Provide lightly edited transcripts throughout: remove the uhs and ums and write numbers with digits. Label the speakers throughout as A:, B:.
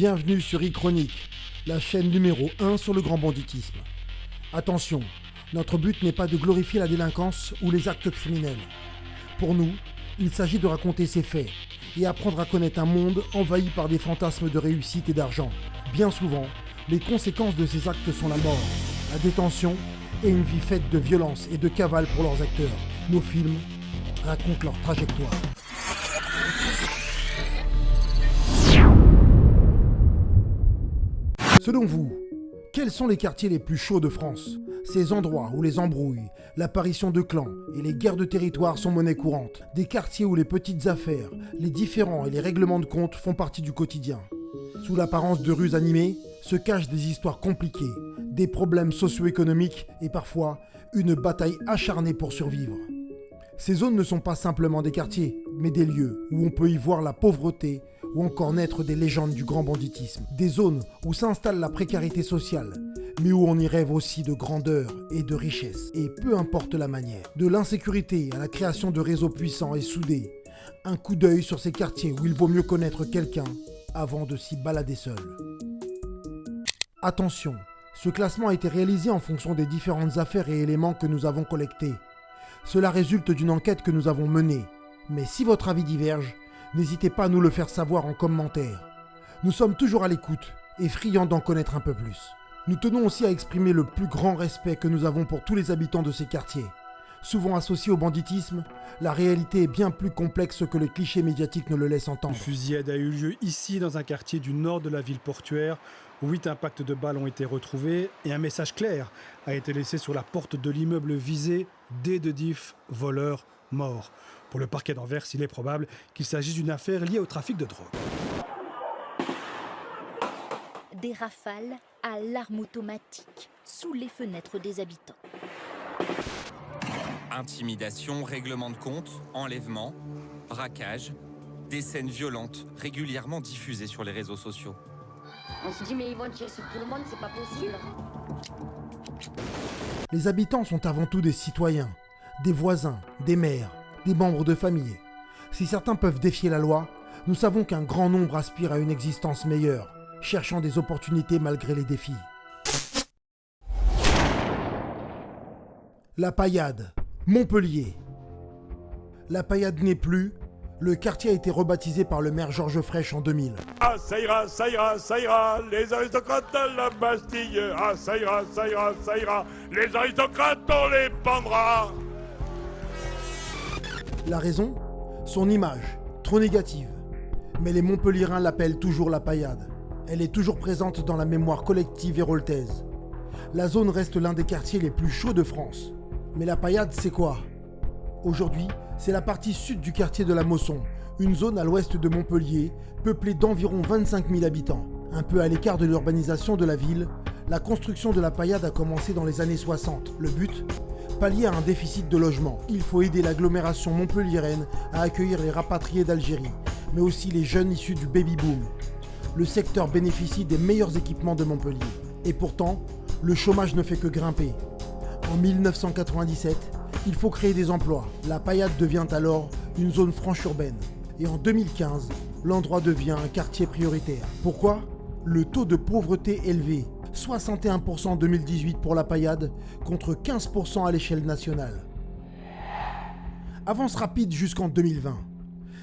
A: Bienvenue sur iChronique, la chaîne numéro 1 sur le grand banditisme. Attention, notre but n'est pas de glorifier la délinquance ou les actes criminels. Pour nous, il s'agit de raconter ces faits et apprendre à connaître un monde envahi par des fantasmes de réussite et d'argent. Bien souvent, les conséquences de ces actes sont la mort, la détention et une vie faite de violence et de cavale pour leurs acteurs. Nos films racontent leur trajectoire. Selon vous, quels sont les quartiers les plus chauds de France? Ces endroits où les embrouilles, l'apparition de clans et les guerres de territoire sont monnaie courante. Des quartiers où les petites affaires, les différends et les règlements de compte font partie du quotidien. Sous l'apparence de rues animées, se cachent des histoires compliquées, des problèmes socio-économiques et parfois une bataille acharnée pour survivre. Ces zones ne sont pas simplement des quartiers, mais des lieux où on peut y voir la pauvreté ou encore naître des légendes du grand banditisme. Des zones où s'installe la précarité sociale, mais où on y rêve aussi de grandeur et de richesse, et peu importe la manière. De l'insécurité à la création de réseaux puissants et soudés, un coup d'œil sur ces quartiers où il vaut mieux connaître quelqu'un avant de s'y balader seul. Attention, ce classement a été réalisé en fonction des différentes affaires et éléments que nous avons collectés. Cela résulte d'une enquête que nous avons menée, mais si votre avis diverge, n'hésitez pas à nous le faire savoir en commentaire. Nous sommes toujours à l'écoute et friands d'en connaître un peu plus. Nous tenons aussi à exprimer le plus grand respect que nous avons pour tous les habitants de ces quartiers. Souvent associés au banditisme, la réalité est bien plus complexe que les clichés médiatiques ne le laissent entendre.
B: Une fusillade a eu lieu ici, dans un quartier du nord de la ville portuaire, où 8 impacts de balles ont été retrouvés et un message clair a été laissé sur la porte de l'immeuble visé, D de Diff, voleur, mort. Pour le parquet d'Anvers, il est probable qu'il s'agisse d'une affaire liée au trafic de drogue.
C: Des rafales à l'arme automatique sous les fenêtres des habitants.
D: Intimidation, règlement de compte, enlèvement, braquage, des scènes violentes régulièrement diffusées sur les réseaux sociaux.
E: On se dit mais ils vont tirer sur tout le monde, c'est pas possible.
A: Les habitants sont avant tout des citoyens, des voisins, des maires, des membres de famille. Si certains peuvent défier la loi, nous savons qu'un grand nombre aspire à une existence meilleure, cherchant des opportunités malgré les défis. La Paillade, Montpellier. La Paillade n'est plus. Le quartier a été rebaptisé par le maire Georges Frêche en 2000.
F: Ah ça ira, ça ira, ça ira, les aristocrates de la Bastille. Ah ça ira, ça ira, ça ira, les aristocrates on les pendra.
A: La raison? Son image, trop négative. Mais les Montpelliérains l'appellent toujours la Paillade. Elle est toujours présente dans la mémoire collective héroltaise. La zone reste l'un des quartiers les plus chauds de France. Mais la Paillade, c'est quoi? Aujourd'hui, c'est la partie sud du quartier de la Mosson, une zone à l'ouest de Montpellier, peuplée d'environ 25 000 habitants. Un peu à l'écart de l'urbanisation de la ville, la construction de la Paillade a commencé dans les années 60. Le but? Pallier à un déficit de logement. Il faut aider l'agglomération montpelliéraine à accueillir les rapatriés d'Algérie, mais aussi les jeunes issus du baby-boom. Le secteur bénéficie des meilleurs équipements de Montpellier. Et pourtant, le chômage ne fait que grimper. En 1997, il faut créer des emplois. La Paillade devient alors une zone franche urbaine. Et en 2015, l'endroit devient un quartier prioritaire. Pourquoi? Le taux de pauvreté élevé. 61% en 2018 pour la Paillade, contre 15% à l'échelle nationale. Avance rapide jusqu'en 2020.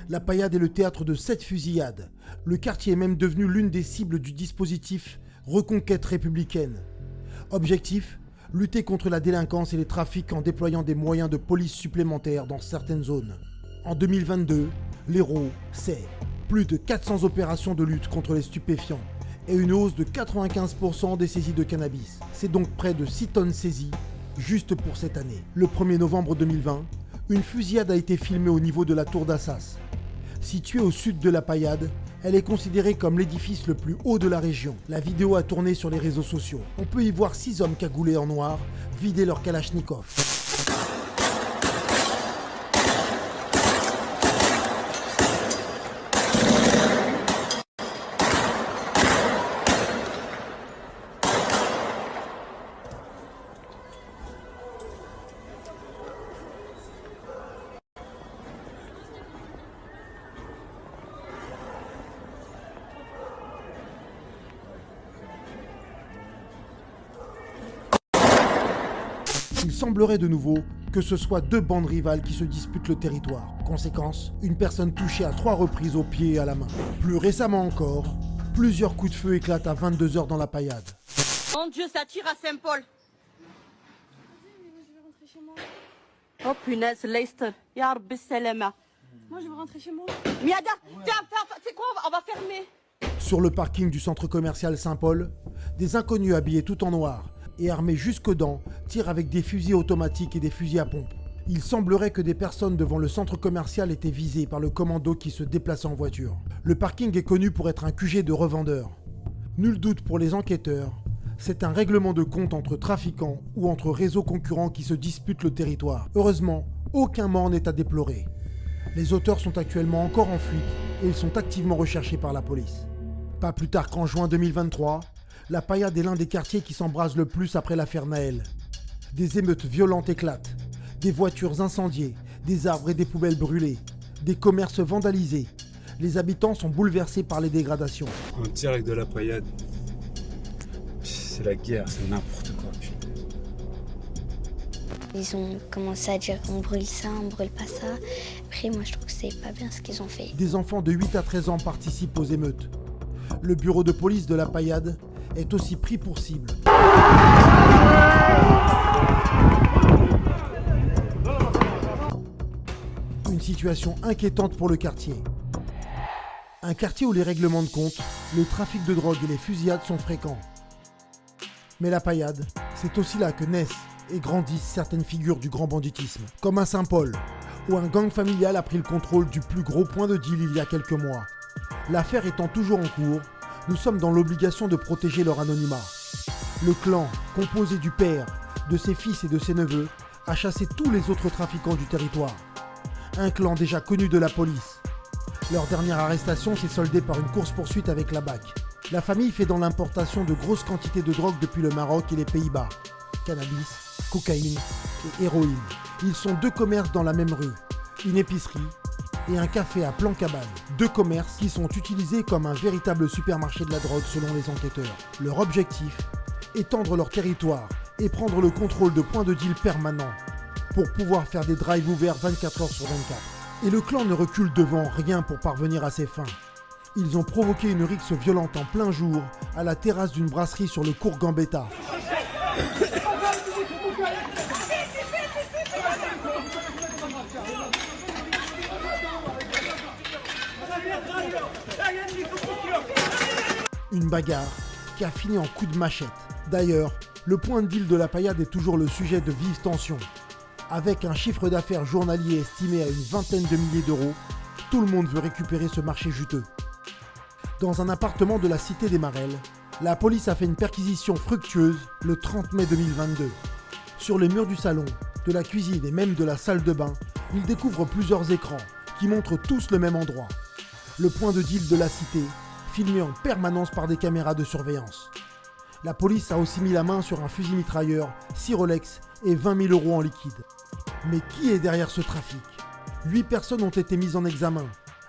A: La Paillade est le théâtre de 7 fusillades. Le quartier est même devenu l'une des cibles du dispositif Reconquête républicaine. Objectif? Lutter contre la délinquance et les trafics en déployant des moyens de police supplémentaires dans certaines zones. En 2022, l'Hérault, c'est plus de 400 opérations de lutte contre les stupéfiants et une hausse de 95% des saisies de cannabis. C'est donc près de 6 tonnes saisies juste pour cette année. Le 1er novembre 2020, une fusillade a été filmée au niveau de la tour d'Assas. Située au sud de la Paillade, elle est considérée comme l'édifice le plus haut de la région. La vidéo a tourné sur les réseaux sociaux. On peut y voir 6 hommes cagoulés en noir vider leur kalachnikov. Il semblerait de nouveau que ce soit deux bandes rivales qui se disputent le territoire. Conséquence, une personne touchée à 3 reprises au pied et à la main. Plus récemment encore, plusieurs coups de feu éclatent à 22h dans la Paillade.
G: Mon Dieu, ça tire à Saint-Paul. Oh punaise, Leicester. Ya Rabbi Salama.
H: Moi, je veux rentrer chez moi.
G: Miada, c'est quoi, on va fermer.
A: Sur le parking du centre commercial Saint-Paul, des inconnus habillés tout en noir et armés jusqu'aux dents tirent avec des fusils automatiques et des fusils à pompe. Il semblerait que des personnes devant le centre commercial étaient visées par le commando qui se déplaçait en voiture. Le parking est connu pour être un QG de revendeurs. Nul doute pour les enquêteurs, c'est un règlement de compte entre trafiquants ou entre réseaux concurrents qui se disputent le territoire. Heureusement, aucun mort n'est à déplorer. Les auteurs sont actuellement encore en fuite et ils sont activement recherchés par la police. Pas plus tard qu'en juin 2023, la Paillade est l'un des quartiers qui s'embrase le plus après l'affaire Naël. Des émeutes violentes éclatent, des voitures incendiées, des arbres et des poubelles brûlées, des commerces vandalisés. Les habitants sont bouleversés par les dégradations.
I: En direct de la Paillade. C'est la guerre, c'est n'importe quoi.
J: Ils ont commencé à dire on brûle ça, on brûle pas ça. Après moi je trouve que c'est pas bien ce qu'ils ont fait.
A: Des enfants de 8 à 13 ans participent aux émeutes. Le bureau de police de la Paillade est aussi pris pour cible. Une situation inquiétante pour le quartier. Un quartier où les règlements de compte, le trafic de drogue et les fusillades sont fréquents. Mais la Paillade, c'est aussi là que naissent et grandissent certaines figures du grand banditisme, comme à Saint-Paul, où un gang familial a pris le contrôle du plus gros point de deal il y a quelques mois. L'affaire étant toujours en cours, nous sommes dans l'obligation de protéger leur anonymat. Le clan, composé du père, de ses fils et de ses neveux, a chassé tous les autres trafiquants du territoire. Un clan déjà connu de la police. Leur dernière arrestation s'est soldée par une course-poursuite avec la BAC. La famille fait dans l'importation de grosses quantités de drogue depuis le Maroc et les Pays-Bas. Cannabis, cocaïne et héroïne. Ils sont 2 commerces dans la même rue, une épicerie et un café à Plan-Cabane. 2 commerces qui sont utilisés comme un véritable supermarché de la drogue selon les enquêteurs. Leur objectif, étendre leur territoire et prendre le contrôle de points de deal permanents pour pouvoir faire des drives ouverts 24 heures sur 24. Et le clan ne recule devant rien pour parvenir à ses fins. Ils ont provoqué une rixe violente en plein jour à la terrasse d'une brasserie sur le cours Gambetta. Une bagarre qui a fini en coup de machette. D'ailleurs, le point de deal de la Paillade est toujours le sujet de vives tensions. Avec un chiffre d'affaires journalier estimé à une vingtaine de milliers d'euros, tout le monde veut récupérer ce marché juteux. Dans un appartement de la cité des Marelles, la police a fait une perquisition fructueuse le 30 mai 2022. Sur les murs du salon, de la cuisine et même de la salle de bain, ils découvrent plusieurs écrans qui montrent tous le même endroit. Le point de deal de la cité, filmé en permanence par des caméras de surveillance. La police a aussi mis la main sur un fusil mitrailleur, 6 Rolex et 20 000 euros en liquide. Mais qui est derrière ce trafic ? 8 personnes ont été mises en examen,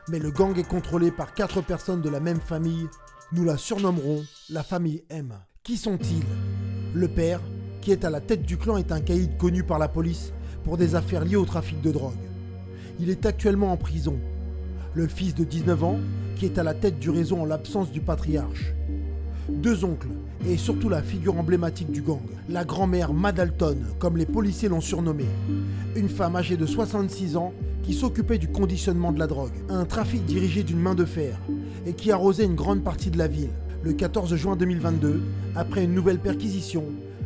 A: mais le gang est contrôlé par 4 personnes de la même famille. Nous la surnommerons la famille M. Qui sont-ils ? Le père, qui est à la tête du clan, est un caïd connu par la police pour des affaires liées au trafic de drogue. Il est actuellement en prison. Le fils de 19 ans, qui est à la tête du réseau en l'absence du patriarche. 2 oncles, et surtout la figure emblématique du gang, la grand-mère Madalton, comme les policiers l'ont surnommée. Une femme âgée de 66 ans qui s'occupait du conditionnement de la drogue, un trafic dirigé d'une main de fer, et qui arrosait une grande partie de la ville. Le 14 juin 2022, après une nouvelle perquisition,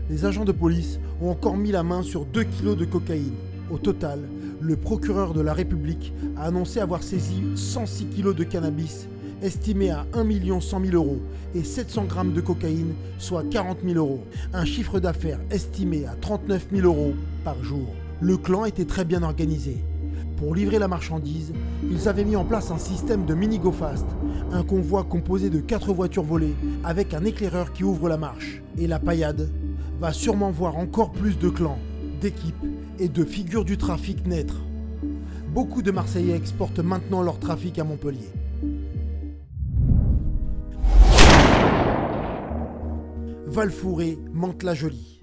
A: les agents de police ont encore mis la main sur 2 kilos de cocaïne. Au total, le procureur de la République a annoncé avoir saisi 106 kilos de cannabis, estimé à 1 100 000 euros, et 700 grammes de cocaïne, soit 40 000 euros. Un chiffre d'affaires estimé à 39 000 euros par jour. Le clan était très bien organisé. Pour livrer la marchandise, ils avaient mis en place un système de mini go fast, un convoi composé de 4 voitures volées avec un éclaireur qui ouvre la marche. Et la Paillade va sûrement voir encore plus de clans, d'équipes et de figures du trafic naître. Beaucoup de Marseillais exportent maintenant leur trafic à Montpellier. Val-Fouré, Mantes-la-Jolie.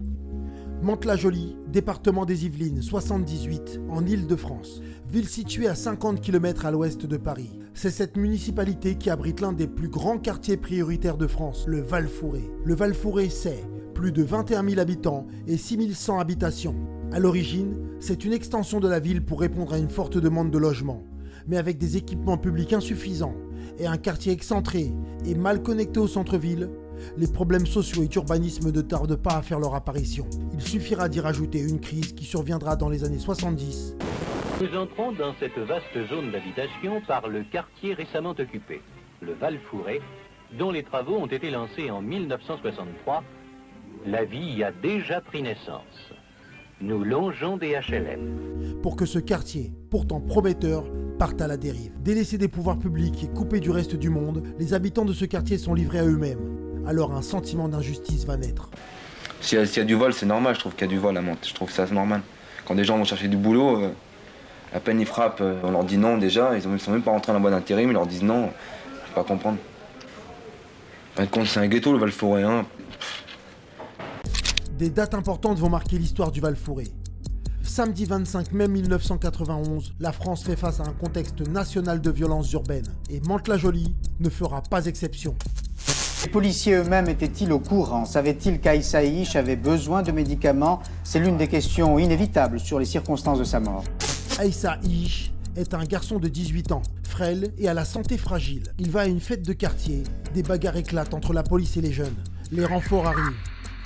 A: Mantes-la-Jolie, département des Yvelines, 78, en Île-de-France. Ville située à 50 km à l'ouest de Paris. C'est cette municipalité qui abrite l'un des plus grands quartiers prioritaires de France, le Val-Fouré. Le Val-Fouré, c'est plus de 21 000 habitants et 6 100 habitations. À l'origine, c'est une extension de la ville pour répondre à une forte demande de logement, mais avec des équipements publics insuffisants et un quartier excentré et mal connecté au centre-ville, les problèmes sociaux et d'urbanisme ne tardent pas à faire leur apparition. Il suffira d'y rajouter une crise qui surviendra dans les années 70.
H: Nous entrons dans cette vaste zone d'habitation par le quartier récemment occupé, le Val-Fouré, dont les travaux ont été lancés en 1963. La vie y a déjà pris naissance. Nous longeons des HLM.
A: Pour que ce quartier, pourtant prometteur, parte à la dérive. Délaissés des pouvoirs publics et coupés du reste du monde, les habitants de ce quartier sont livrés à eux-mêmes. Alors un sentiment d'injustice va naître.
K: S'il y a du vol, c'est normal, je trouve qu'il y a du vol à Mantes. Je trouve ça normal. Quand des gens vont chercher du boulot, à peine ils frappent, on leur dit non déjà, ils sont même pas rentrés dans la boîte d'intérim, ils leur disent non, je peux pas comprendre. Par contre, c'est un ghetto le Val-Fouré, hein.
A: Des dates importantes vont marquer l'histoire du Val-Fouré. Samedi 25 mai 1991, la France fait face à un contexte national de violence urbaine. Et Mantes-la-Jolie ne fera pas exception.
L: Les policiers eux-mêmes étaient-ils au courant? Savaient-ils qu'Aïssa Ish avait besoin de médicaments? C'est l'une des questions inévitables sur les circonstances de sa mort.
A: Aïssa Ish est un garçon de 18 ans, frêle et à la santé fragile. Il va à une fête de quartier, des bagarres éclatent entre la police et les jeunes. Les renforts arrivent.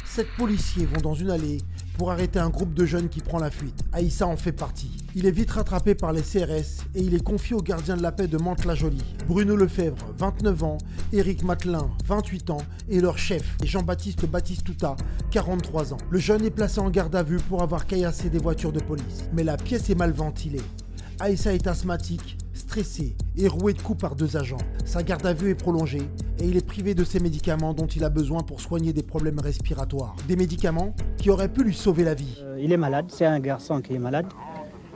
A: 7 policiers vont dans une allée pour arrêter un groupe de jeunes qui prend la fuite. Aïssa en fait partie. Il est vite rattrapé par les CRS et il est confié au gardien de la paix de Mantes-la-Jolie. Bruno Lefebvre, 29 ans, Éric Matelin, 28 ans et leur chef, Jean-Baptiste Batistuta, 43 ans. Le jeune est placé en garde à vue pour avoir caillassé des voitures de police. Mais la pièce est mal ventilée. Aïssa est asthmatique, stressé et roué de coups par 2 agents. Sa garde à vue est prolongée et il est privé de ses médicaments dont il a besoin pour soigner des problèmes respiratoires. Des médicaments qui auraient pu lui sauver la vie.
M: Il est malade, c'est un garçon qui est malade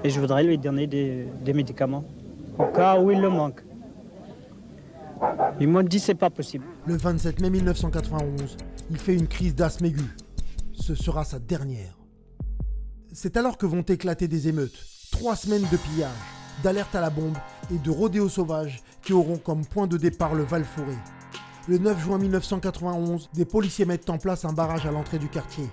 M: et je voudrais lui donner des médicaments au cas où il le manque. Ils m'ont dit c'est pas possible.
A: Le 27 mai 1991, il fait une crise d'asthme aiguë. Ce sera sa dernière. C'est alors que vont éclater des émeutes. 3 semaines de pillage, d'alerte à la bombe et de rodéo sauvage qui auront comme point de départ le Val-Fouré. Le 9 juin 1991, des policiers mettent en place un barrage à l'entrée du quartier.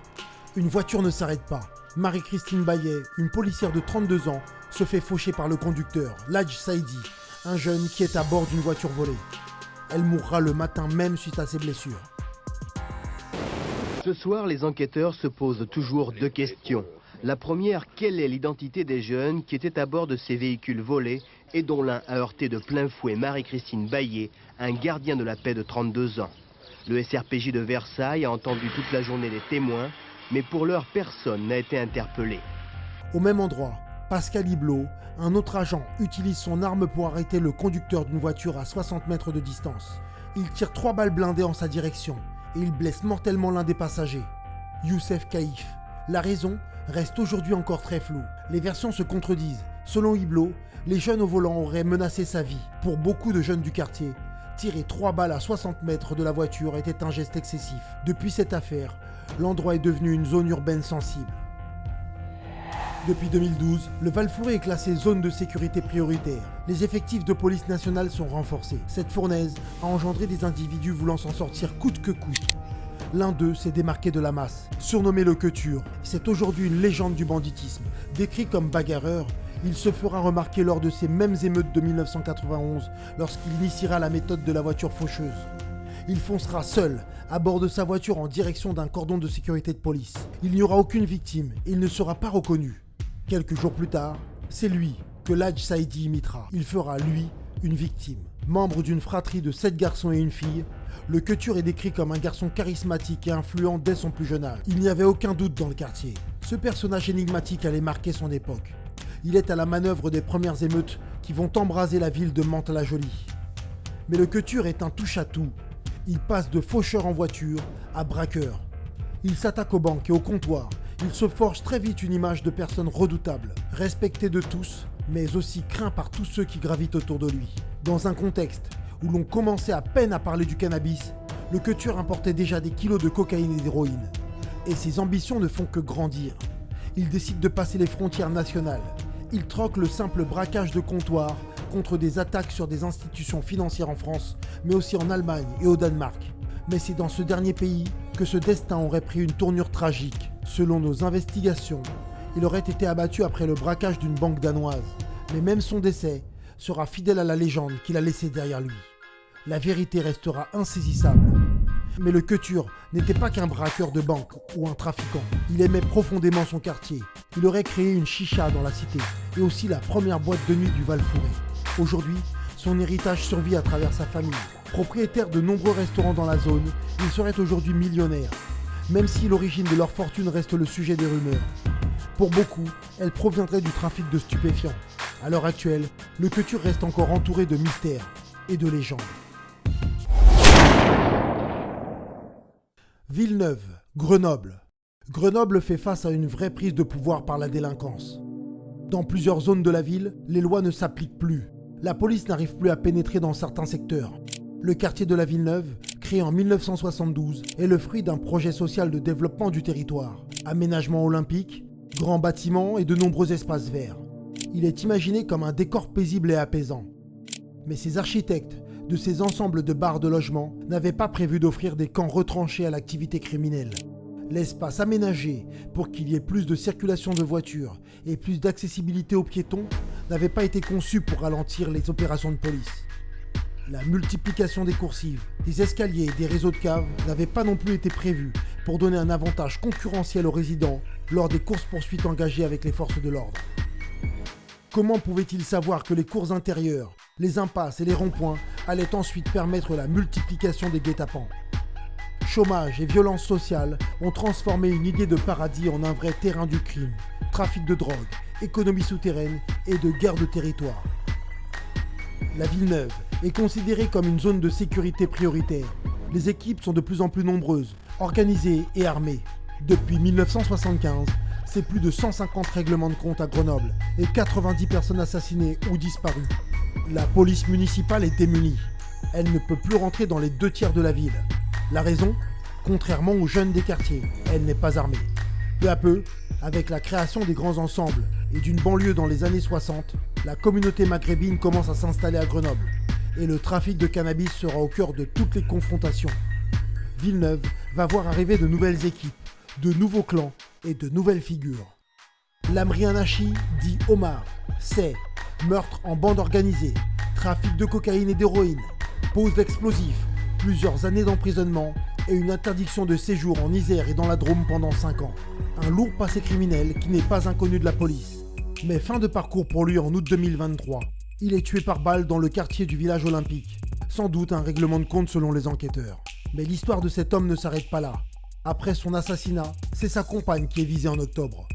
A: Une voiture ne s'arrête pas. Marie-Christine Baillet, une policière de 32 ans, se fait faucher par le conducteur, Ladj Saïdi, un jeune qui est à bord d'une voiture volée. Elle mourra le matin même suite à ses blessures.
N: Ce soir, les enquêteurs se posent toujours 2 questions. La première, quelle est l'identité des jeunes qui étaient à bord de ces véhicules volés et dont l'un a heurté de plein fouet Marie-Christine Baillet, un gardien de la paix de 32 ans. Le SRPJ de Versailles a entendu toute la journée les témoins, mais pour l'heure, personne n'a été interpellé.
A: Au même endroit, Pascal Iblot, un autre agent, utilise son arme pour arrêter le conducteur d'une voiture à 60 mètres de distance. Il tire 3 balles blindées en sa direction et il blesse mortellement l'un des passagers, Youssef Kaïf. La raison reste aujourd'hui encore très floue. Les versions se contredisent. Selon Iblot, les jeunes au volant auraient menacé sa vie. Pour beaucoup de jeunes du quartier, tirer 3 balles à 60 mètres de la voiture était un geste excessif. Depuis cette affaire, l'endroit est devenu une zone urbaine sensible. Depuis 2012, le Val-Fouré est classé zone de sécurité prioritaire. Les effectifs de police nationale sont renforcés. Cette fournaise a engendré des individus voulant s'en sortir coûte que coûte. L'un d'eux s'est démarqué de la masse. Surnommé le Queuture, c'est aujourd'hui une légende du banditisme. Décrit comme bagarreur, il se fera remarquer lors de ces mêmes émeutes de 1991, lorsqu'il initiera la méthode de la voiture faucheuse. Il foncera seul, à bord de sa voiture en direction d'un cordon de sécurité de police. Il n'y aura aucune victime et il ne sera pas reconnu. Quelques jours plus tard, c'est lui que Ladj Saïdi imitera. Il fera, lui, une victime. Membre d'une fratrie de 7 garçons et une fille, le Queuture est décrit comme un garçon charismatique et influent dès son plus jeune âge. Il n'y avait aucun doute dans le quartier. Ce personnage énigmatique allait marquer son époque. Il est à la manœuvre des premières émeutes qui vont embraser la ville de Mantes-la-Jolie. Mais le Queuture est un touche-à-tout. Il passe de faucheur en voiture à braqueur. Il s'attaque aux banques et au comptoir. Il se forge très vite une image de personne redoutable, respecté de tous, mais aussi craint par tous ceux qui gravitent autour de lui. Dans un contexte où l'on commençait à peine à parler du cannabis, le Queuture importait déjà des kilos de cocaïne et d'héroïne. Et ses ambitions ne font que grandir. Il décide de passer les frontières nationales. Il troque le simple braquage de comptoir contre des attaques sur des institutions financières en France, mais aussi en Allemagne et au Danemark. Mais c'est dans ce dernier pays que ce destin aurait pris une tournure tragique. Selon nos investigations, il aurait été abattu après le braquage d'une banque danoise. Mais même son décès sera fidèle à la légende qu'il a laissée derrière lui. La vérité restera insaisissable. Mais le Couture n'était pas qu'un braqueur de banque ou un trafiquant. Il aimait profondément son quartier. Il aurait créé une chicha dans la cité et aussi la première boîte de nuit du Val-Fouré. Aujourd'hui, son héritage survit à travers sa famille. Propriétaire de nombreux restaurants dans la zone, il serait aujourd'hui millionnaire, même si l'origine de leur fortune reste le sujet des rumeurs. Pour beaucoup, elle proviendrait du trafic de stupéfiants. À l'heure actuelle, le Couture reste encore entouré de mystères et de légendes. Villeneuve, Grenoble. Grenoble fait face à une vraie prise de pouvoir par la délinquance. Dans plusieurs zones de la ville, les lois ne s'appliquent plus. La police n'arrive plus à pénétrer dans certains secteurs. Le quartier de la Villeneuve, créé en 1972, est le fruit d'un projet social de développement du territoire. Aménagement olympique, grands bâtiments et de nombreux espaces verts. Il est imaginé comme un décor paisible et apaisant. Mais ces architectes de ces ensembles de barres de logement n'avaient pas prévu d'offrir des camps retranchés à l'activité criminelle. L'espace aménagé pour qu'il y ait plus de circulation de voitures et plus d'accessibilité aux piétons n'avait pas été conçu pour ralentir les opérations de police. La multiplication des coursives, des escaliers et des réseaux de caves n'avait pas non plus été prévue pour donner un avantage concurrentiel aux résidents lors des courses-poursuites engagées avec les forces de l'ordre. Comment pouvait-il savoir que les cours intérieures, les impasses et les ronds-points allaient ensuite permettre la multiplication des guet-apens ? Chômage et violence sociale ont transformé une idée de paradis en un vrai terrain du crime, trafic de drogue, économie souterraine et de guerre de territoire. La Villeneuve est considérée comme une zone de sécurité prioritaire. Les équipes sont de plus en plus nombreuses, organisées et armées. Depuis 1975, c'est plus de 150 règlements de compte à Grenoble et 90 personnes assassinées ou disparues. La police municipale est démunie. Elle ne peut plus rentrer dans les 2/3 de la ville. La raison ? Contrairement aux jeunes des quartiers, elle n'est pas armée. Peu à peu, avec la création des grands ensembles et d'une banlieue dans les années 60, la communauté maghrébine commence à s'installer à Grenoble. Et le trafic de cannabis sera au cœur de toutes les confrontations. Villeneuve va voir arriver de nouvelles équipes, de nouveaux clans et de nouvelles figures. Lamri Anachi, dit Omar, c'est meurtre en bande organisée, trafic de cocaïne et d'héroïne, pose d'explosifs, plusieurs années d'emprisonnement et une interdiction de séjour en Isère et dans la Drôme pendant 5 ans. Un lourd passé criminel qui n'est pas inconnu de la police. Mais fin de parcours pour lui en août 2023. Il est tué par balle dans le quartier du village olympique. Sans doute un règlement de compte selon les enquêteurs. Mais l'histoire de cet homme ne s'arrête pas là. Après son assassinat, c'est sa compagne qui est visée en octobre.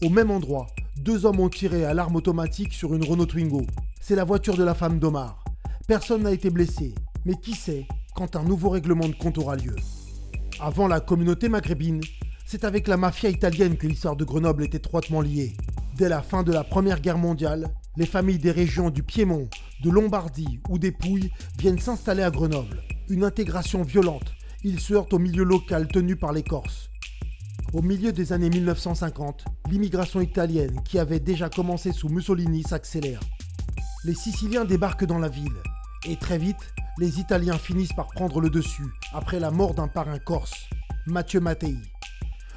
A: Au même endroit, 2 hommes ont tiré à l'arme automatique sur une Renault Twingo. C'est la voiture de la femme d'Omar. Personne n'a été blessé, mais qui sait quand un nouveau règlement de compte aura lieu. Avant la communauté maghrébine, c'est avec la mafia italienne que l'histoire de Grenoble est étroitement liée. Dès la fin de la Première Guerre mondiale, les familles des régions du Piémont, de Lombardie ou des Pouilles viennent s'installer à Grenoble. Une intégration violente, ils se heurtent au milieu local tenu par les Corses. Au milieu des années 1950, l'immigration italienne, qui avait déjà commencé sous Mussolini, s'accélère. Les Siciliens débarquent dans la ville, et très vite, les Italiens finissent par prendre le dessus, après la mort d'un parrain corse, Mathieu Mattei.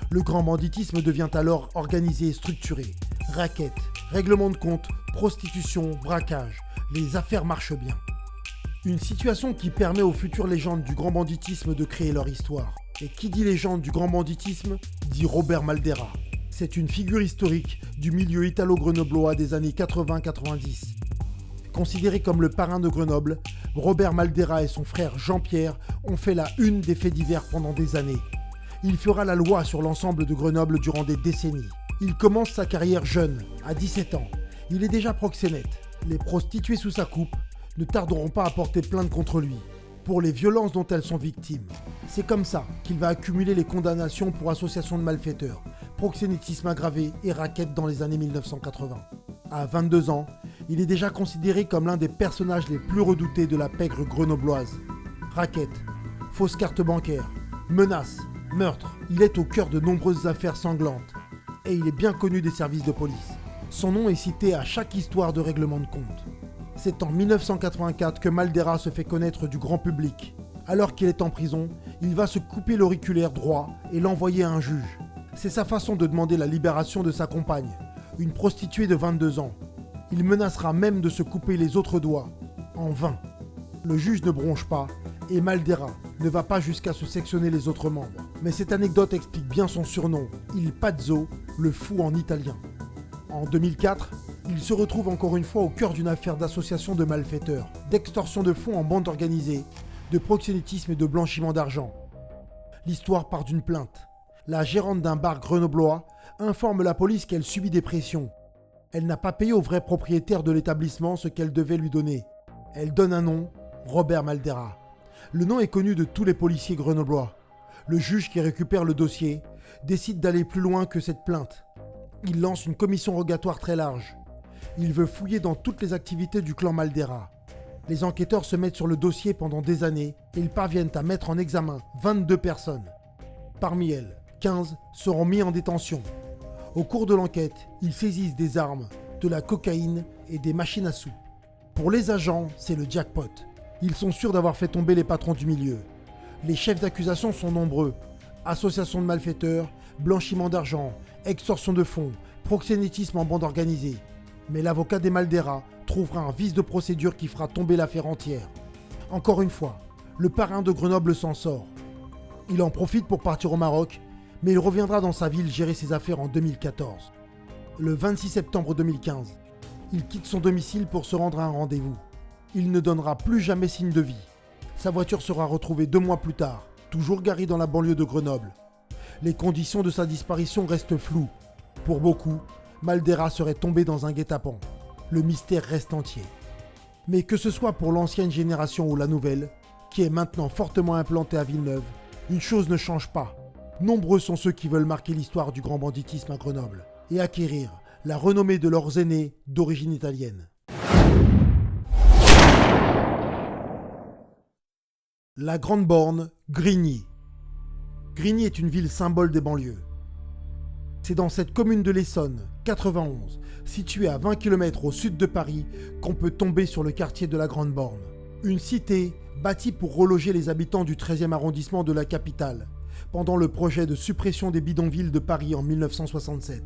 A: Le grand banditisme devient alors organisé et structuré. Raquettes, règlements de compte, prostitution, braquage, les affaires marchent bien. Une situation qui permet aux futures légendes du grand banditisme de créer leur histoire. Et qui dit légende du grand banditisme, dit Robert Maldera. C'est une figure historique du milieu italo-grenoblois des années 80-90. Considéré comme le parrain de Grenoble, Robert Maldera et son frère Jean-Pierre ont fait la une des faits divers pendant des années. Il fera la loi sur l'ensemble de Grenoble durant des décennies. Il commence sa carrière jeune, à 17 ans. Il est déjà proxénète. Les prostituées sous sa coupe ne tarderont pas à porter plainte contre lui pour les violences dont elles sont victimes. C'est comme ça qu'il va accumuler les condamnations pour association de malfaiteurs, proxénétisme aggravé et raquettes dans les années 1980. À 22 ans, il est déjà considéré comme l'un des personnages les plus redoutés de la pègre grenobloise. Raquettes, fausses cartes bancaires, menaces, Meurtre, il est au cœur de nombreuses affaires sanglantes et il est bien connu des services de police. Son nom est cité à chaque histoire de règlement de compte. C'est en 1984 que Maldera se fait connaître du grand public. Alors qu'il est en prison, il va se couper l'auriculaire droit et l'envoyer à un juge. C'est sa façon de demander la libération de sa compagne, une prostituée de 22 ans. Il menacera même de se couper les autres doigts, en vain. Le juge ne bronche pas et Maldera ne va pas jusqu'à se sectionner les autres membres. Mais cette anecdote explique bien son surnom, Il Pazzo, le fou en italien. En 2004, il se retrouve encore une fois au cœur d'une affaire d'association de malfaiteurs, d'extorsion de fonds en bande organisée, de proxénétisme et de blanchiment d'argent. L'histoire part d'une plainte. La gérante d'un bar grenoblois informe la police qu'elle subit des pressions. Elle n'a pas payé au vrai propriétaire de l'établissement ce qu'elle devait lui donner. Elle donne un nom, Robert Maldera. Le nom est connu de tous les policiers grenoblois. Le juge qui récupère le dossier décide d'aller plus loin que cette plainte. Il lance une commission rogatoire très large. Il veut fouiller dans toutes les activités du clan Maldera. Les enquêteurs se mettent sur le dossier pendant des années et ils parviennent à mettre en examen 22 personnes. Parmi elles, 15 seront mis en détention. Au cours de l'enquête, ils saisissent des armes, de la cocaïne et des machines à sous. Pour les agents, c'est le jackpot. Ils sont sûrs d'avoir fait tomber les patrons du milieu. Les chefs d'accusation sont nombreux. Association de malfaiteurs, blanchiment d'argent, extorsion de fonds, proxénétisme en bande organisée. Mais l'avocat des Maldera trouvera un vice de procédure qui fera tomber l'affaire entière. Encore une fois, le parrain de Grenoble s'en sort. Il en profite pour partir au Maroc, mais il reviendra dans sa ville gérer ses affaires en 2014. Le 26 septembre 2015, il quitte son domicile pour se rendre à un rendez-vous. Il ne donnera plus jamais signe de vie. Sa voiture sera retrouvée 2 mois plus tard, toujours garée dans la banlieue de Grenoble. Les conditions de sa disparition restent floues. Pour beaucoup, Maldera serait tombé dans un guet-apens. Le mystère reste entier. Mais que ce soit pour l'ancienne génération ou la nouvelle, qui est maintenant fortement implantée à Villeneuve, une chose ne change pas. Nombreux sont ceux qui veulent marquer l'histoire du grand banditisme à Grenoble et acquérir la renommée de leurs aînés d'origine italienne. La Grande Borne, Grigny. Grigny est une ville symbole des banlieues. C'est dans cette commune de l'Essonne, 91, située à 20 km au sud de Paris, qu'on peut tomber sur le quartier de la Grande Borne. Une cité bâtie pour reloger les habitants du 13e arrondissement de la capitale, pendant le projet de suppression des bidonvilles de Paris en 1967.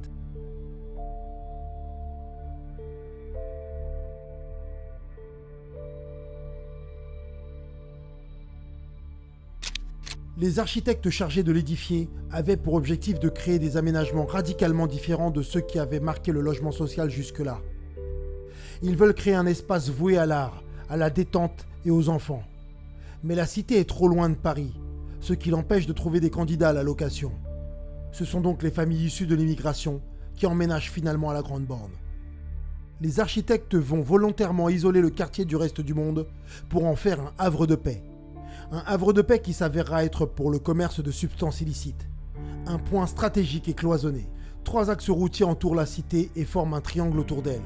A: Les architectes chargés de l'édifier avaient pour objectif de créer des aménagements radicalement différents de ceux qui avaient marqué le logement social jusque-là. Ils veulent créer un espace voué à l'art, à la détente et aux enfants. Mais la cité est trop loin de Paris, ce qui l'empêche de trouver des candidats à la location. Ce sont donc les familles issues de l'immigration qui emménagent finalement à la Grande Borne. Les architectes vont volontairement isoler le quartier du reste du monde pour en faire un havre de paix. Un havre de paix qui s'avérera être pour le commerce de substances illicites. Un point stratégique et cloisonné. 3 axes routiers entourent la cité et forment un triangle autour d'elle.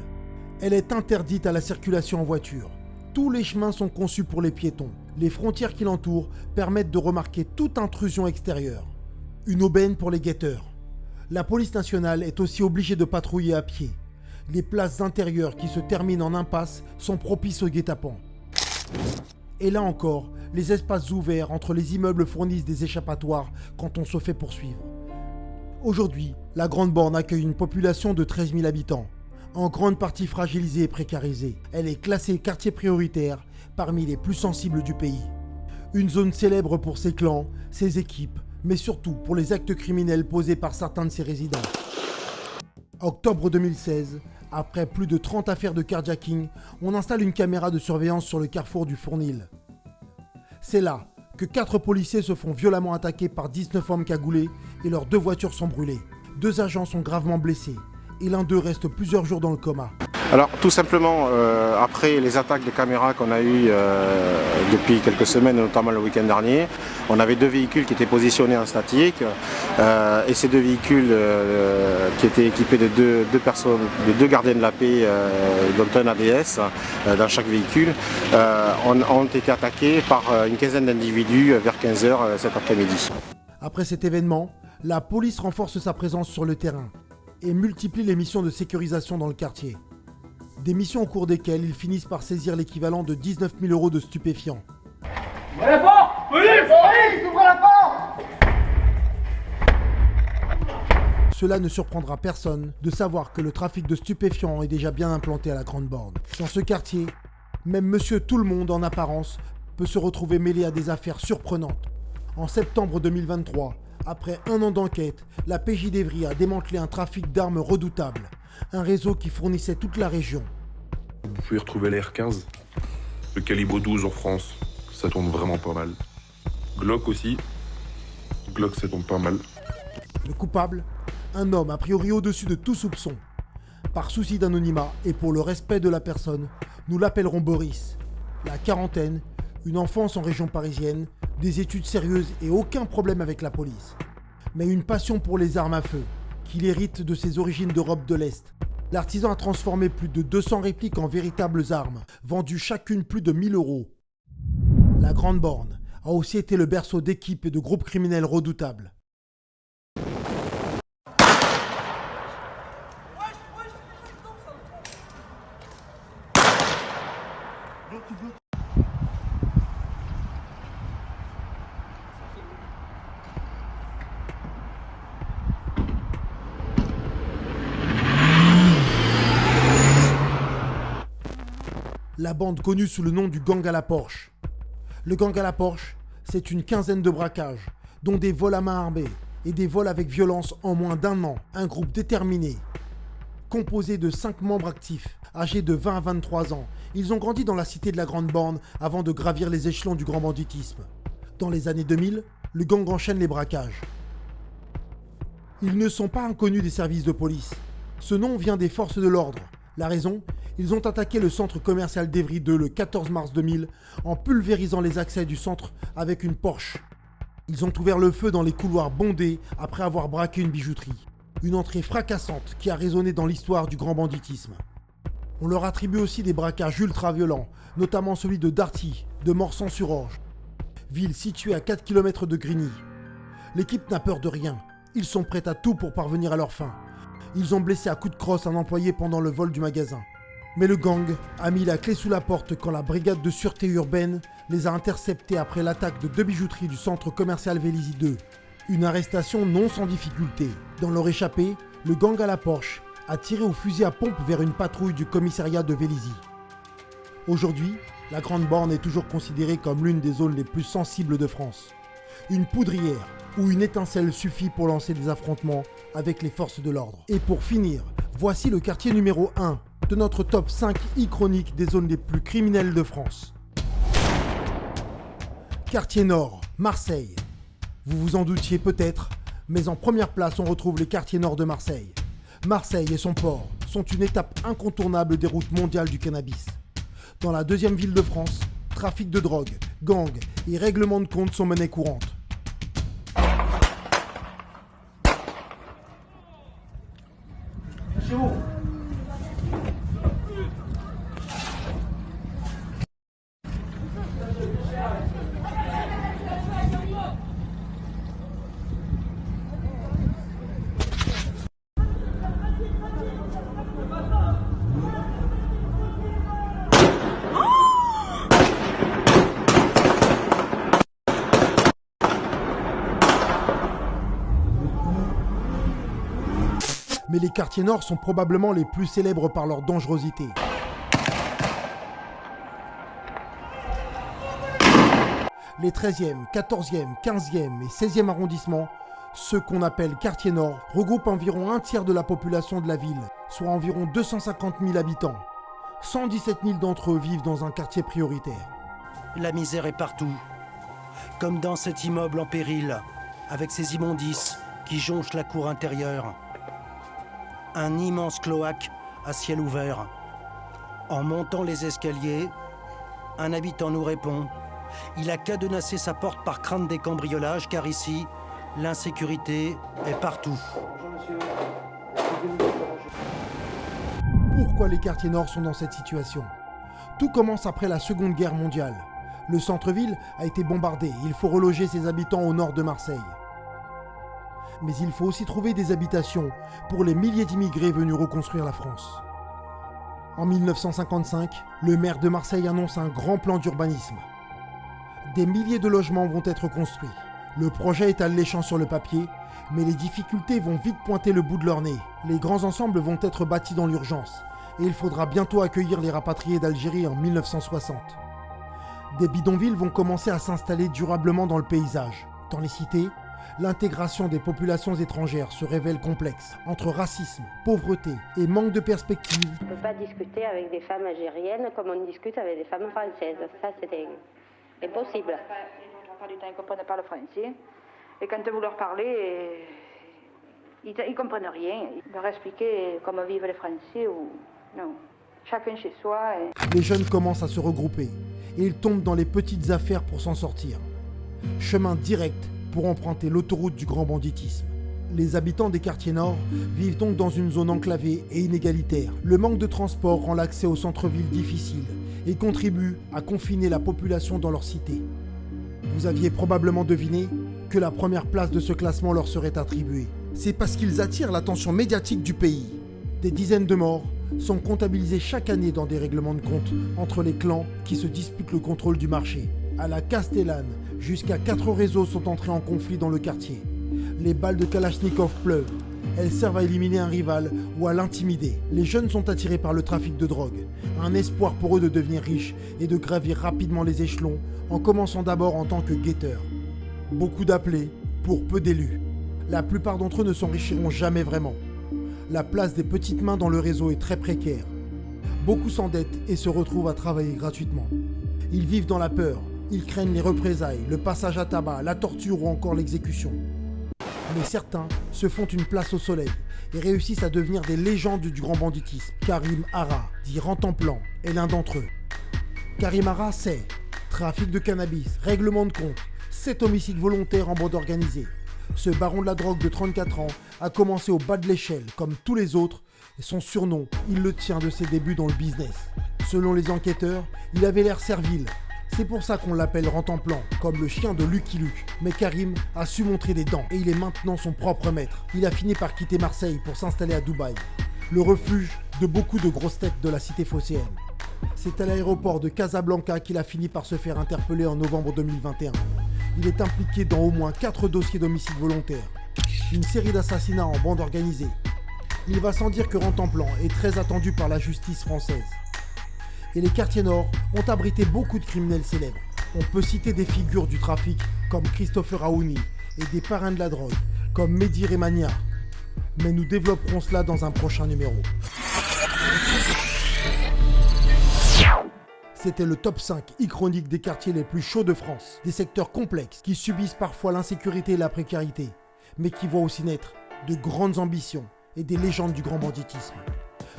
A: Elle est interdite à la circulation en voiture. Tous les chemins sont conçus pour les piétons. Les frontières qui l'entourent permettent de remarquer toute intrusion extérieure. Une aubaine pour les guetteurs. La police nationale est aussi obligée de patrouiller à pied. Les places intérieures qui se terminent en impasse sont propices aux guet-apens. Et là encore, les espaces ouverts entre les immeubles fournissent des échappatoires quand on se fait poursuivre. Aujourd'hui, la Grande Borne accueille une population de 13 000 habitants, en grande partie fragilisée et précarisée. Elle est classée quartier prioritaire parmi les plus sensibles du pays. Une zone célèbre pour ses clans, ses équipes, mais surtout pour les actes criminels posés par certains de ses résidents. Octobre 2016, après plus de 30 affaires de carjacking, on installe une caméra de surveillance sur le carrefour du Fournil. C'est là que 4 policiers se font violemment attaquer par 19 hommes cagoulés et leurs 2 voitures sont brûlées. 2 agents sont gravement blessés et l'un d'eux reste plusieurs jours dans le coma.
O: Alors tout simplement, après les attaques de caméras qu'on a eues depuis quelques semaines, notamment le week-end dernier, on avait 2 véhicules qui étaient positionnés en statique et ces 2 véhicules qui étaient équipés de 2 personnes, de 2 gardiens de la paix, dont un ADS dans chaque véhicule, ont été attaqués par une quinzaine d'individus vers 15h cet après-midi.
A: Après cet événement, la police renforce sa présence sur le terrain et multiplie les missions de sécurisation dans le quartier. Des missions au cours desquelles ils finissent par saisir l'équivalent de 19 000 € de stupéfiants.
P: Ouvrez la porte! Police! Ouvrez la porte!
A: Cela ne surprendra personne de savoir que le trafic de stupéfiants est déjà bien implanté à la Grande Borne. Dans ce quartier, même monsieur tout-le-monde en apparence peut se retrouver mêlé à des affaires surprenantes. En septembre 2023, après un an d'enquête, la PJ d'Evry a démantelé un trafic d'armes redoutable, un réseau qui fournissait toute la région.
Q: Vous pouvez retrouver la R15, le calibre 12 en France, ça tourne vraiment pas mal. Glock aussi, Glock ça tourne pas mal.
A: Le coupable, un homme a priori au-dessus de tout soupçon. Par souci d'anonymat et pour le respect de la personne, nous l'appellerons Boris. La quarantaine, une enfance en région parisienne, des études sérieuses et aucun problème avec la police. Mais une passion pour les armes à feu, qu'il hérite de ses origines d'Europe de l'Est. L'artisan a transformé plus de 200 répliques en véritables armes, vendues chacune plus de 1 000 €. La Grande Borne a aussi été le berceau d'équipes et de groupes criminels redoutables. La bande connue sous le nom du gang à la Porsche. Le gang à la Porsche, c'est une quinzaine de braquages, dont des vols à main armée et des vols avec violence en moins d'1 an. Un groupe déterminé, composé de 5 membres actifs, âgés de 20 à 23 ans. Ils ont grandi dans la cité de la Grande Borne avant de gravir les échelons du grand banditisme. Dans les années 2000, le gang enchaîne les braquages. Ils ne sont pas inconnus des services de police. Ce nom vient des forces de l'ordre. La raison ? Ils ont attaqué le centre commercial d'Evry 2 le 14 mars 2000 en pulvérisant les accès du centre avec une Porsche. Ils ont ouvert le feu dans les couloirs bondés après avoir braqué une bijouterie. Une entrée fracassante qui a résonné dans l'histoire du grand banditisme. On leur attribue aussi des braquages ultra-violents, notamment celui de Darty, de Morsan-sur-Orge, ville située à 4 km de Grigny. L'équipe n'a peur de rien. Ils sont prêts à tout pour parvenir à leur fin. Ils ont blessé à coups de crosse un employé pendant le vol du magasin. Mais le gang a mis la clé sous la porte quand la brigade de sûreté urbaine les a interceptés après l'attaque de 2 bijouteries du centre commercial Vélizy 2. Une arrestation non sans difficulté. Dans leur échappée, le gang à la Porsche a tiré au fusil à pompe vers une patrouille du commissariat de Vélizy. Aujourd'hui, la Grande Borne est toujours considérée comme l'une des zones les plus sensibles de France. Une poudrière où une étincelle suffit pour lancer des affrontements avec les forces de l'ordre. Et pour finir, voici le quartier numéro 1 de notre top 5 iconique des zones les plus criminelles de France. Quartier Nord, Marseille. Vous vous en doutiez peut-être, mais en première place on retrouve les quartiers nord de Marseille. Marseille et son port sont une étape incontournable des routes mondiales du cannabis. Dans la deuxième ville de France, trafic de drogue, gangs et règlements de compte sont monnaie courante.
P: C'est où?
A: Mais les quartiers nord sont probablement les plus célèbres par leur dangerosité. Les 13e, 14e, 15e et 16e arrondissements, ceux qu'on appelle quartiers nord, regroupent environ un tiers de la population de la ville, soit environ 250 000 habitants. 117 000 d'entre eux vivent dans un quartier prioritaire.
R: La misère est partout, comme dans cet immeuble en péril, avec ses immondices qui jonchent la cour intérieure. Un immense cloaque à ciel ouvert. En montant les escaliers, un habitant nous répond « Il a cadenassé sa porte par crainte des cambriolages, car ici, l'insécurité est partout. »
A: Pourquoi les quartiers nord sont dans cette situation? Tout commence après la Seconde Guerre mondiale. Le centre-ville a été bombardé et il faut reloger ses habitants au nord de Marseille. Mais il faut aussi trouver des habitations pour les milliers d'immigrés venus reconstruire la France. En 1955, le maire de Marseille annonce un grand plan d'urbanisme. Des milliers de logements vont être construits. Le projet est alléchant sur le papier, mais les difficultés vont vite pointer le bout de leur nez. Les grands ensembles vont être bâtis dans l'urgence, et il faudra bientôt accueillir les rapatriés d'Algérie en 1960. Des bidonvilles vont commencer à s'installer durablement dans le paysage. Dans les cités, l'intégration des populations étrangères se révèle complexe, entre racisme, pauvreté et manque de perspective.
E: On ne peut pas discuter avec des femmes algériennes comme on discute avec des femmes françaises. Ça, c'est impossible.
S: La plupart du temps, ils ne comprennent pas le français. Et quand vous leur parlez, ils ne comprennent rien. Leur expliquer comment vivent les Français ou... Non. Chacun chez soi.
A: Les jeunes commencent à se regrouper et ils tombent dans les petites affaires pour s'en sortir. Chemin direct pour emprunter l'autoroute du grand banditisme. Les habitants des quartiers nord vivent donc dans une zone enclavée et inégalitaire. Le manque de transport rend l'accès au centre-ville difficile et contribue à confiner la population dans leur cité. Vous aviez probablement deviné que la première place de ce classement leur serait attribuée. C'est parce qu'ils attirent l'attention médiatique du pays. Des dizaines de morts sont comptabilisés chaque année dans des règlements de compte entre les clans qui se disputent le contrôle du marché. À la Castellane, jusqu'à 4 réseaux sont entrés en conflit dans le quartier. Les balles de Kalachnikov pleuvent. Elles servent à éliminer un rival ou à l'intimider. Les jeunes sont attirés par le trafic de drogue, un espoir pour eux de devenir riches et de gravir rapidement les échelons, en commençant d'abord en tant que guetteurs. Beaucoup d'appelés pour peu d'élus. La plupart d'entre eux ne s'enrichiront jamais vraiment. La place des petites mains dans le réseau est très précaire. Beaucoup s'endettent et se retrouvent à travailler gratuitement. Ils vivent dans la peur, ils craignent les représailles, le passage à tabac, la torture ou encore l'exécution. Mais certains se font une place au soleil et réussissent à devenir des légendes du grand banditisme. Karim Hara, dit Rantanplan, est l'un d'entre eux. Karim Hara, c'est trafic de cannabis, règlement de compte, 7 homicides volontaires en bande organisée. Ce baron de la drogue de 34 ans a commencé au bas de l'échelle, comme tous les autres, et son surnom, il le tient de ses débuts dans le business. Selon les enquêteurs, il avait l'air servile. C'est pour ça qu'on l'appelle Rantanplan, comme le chien de Lucky Luke. Mais Karim a su montrer des dents, et il est maintenant son propre maître. Il a fini par quitter Marseille pour s'installer à Dubaï, le refuge de beaucoup de grosses têtes de la cité phocéenne. C'est à l'aéroport de Casablanca qu'il a fini par se faire interpeller en novembre 2021. Il est impliqué dans au moins 4 dossiers d'homicide volontaire, une série d'assassinats en bande organisée. Il va sans dire que Rantanplan est très attendu par la justice française. Et les quartiers nord ont abrité beaucoup de criminels célèbres. On peut citer des figures du trafic comme Christopher Aouni et des parrains de la drogue comme Mehdi Remania. Mais nous développerons cela dans un prochain numéro. C'était le top 5 iconique des quartiers les plus chauds de France. Des secteurs complexes qui subissent parfois l'insécurité et la précarité, mais qui voient aussi naître de grandes ambitions et des légendes du grand banditisme.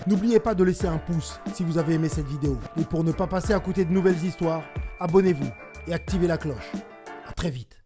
A: N'oubliez pas de laisser un pouce si vous avez aimé cette vidéo. Et pour ne pas passer à côté de nouvelles histoires, abonnez-vous et activez la cloche. À très vite.